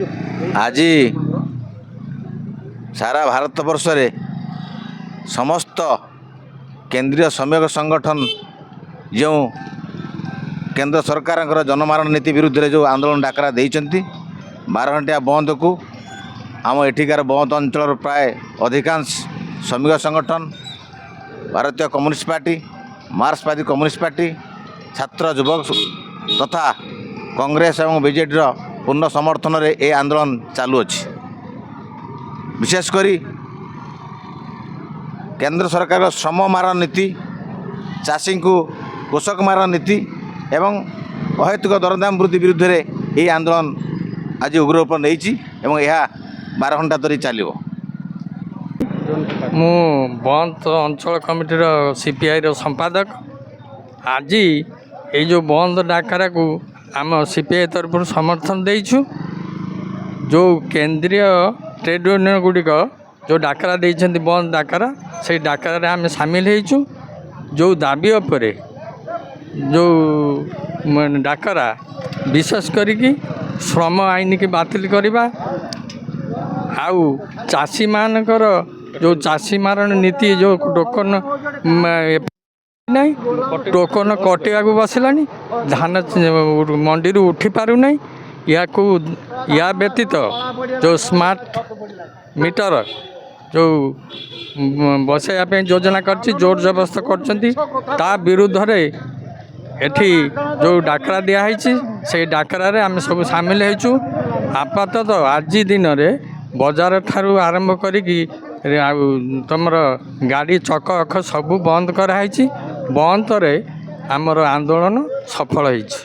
आज सारा भारतवर्ष रे समस्त केंद्रीय श्रमिक संगठन जो केंद्र सरकार जनमारण नीति विरुद्ध रे जो आंदोलन डाकरा देइचंती 12 घंटिया बंद को आम एठिकार बंद अंचल प्राय अधिकांश श्रमिक संगठन भारतीय कम्युनिस्ट पार्टी मार्क्सवादी कम्युनिस्ट पार्टी छात्र युवक तथा कांग्रेस और बीजेडी पूर्ण समर्थन रे ए आंदोलन चालू अछि। विशेषकर केंद्र सरकार श्रम मारण नीति चाषी को कृषक मारण नीति एवं अहेतुक दरदाम वृद्धि विरुद्ध रे ए आंदोलन आज उग्र रूप नहीं यह 12 घंटा धरी चलो। मु बंद अंचल कमिटीर सीपीआई रो संपादक आज ये जो बंद डाकरा को आम सीपीआई तरफ समर्थन देइछु। जो केंद्रीय ट्रेड यूनियन गुड़िक जो डाकरा देइछन्ति बंद डाकरा से डाकरा आम सामिल होइछु। जो दाबी उपरे जो डाकरा विशेष करिकी श्रम आईन की बातिल करवा आउ चाषी मानकर जो चाषी मारण नीति जो टोकन नहीं टोकन कटिया को बसलानी धान मंडी उठी पारु नहीं या व्यतीत जो स्मार्ट मीटर जो बसैया योजना कर जोर जबरदस्त कर विरुद्ध रे एठी जो डाकरा दिखाई से डाकरा आम सब सामिल होइछु। आपातत आज दिन रे बजार ठारू आरंभ करिकी तुमर गाड़ी चक अख सब बंद कराई बंद रे आमर आंदोलन सफल होइछि।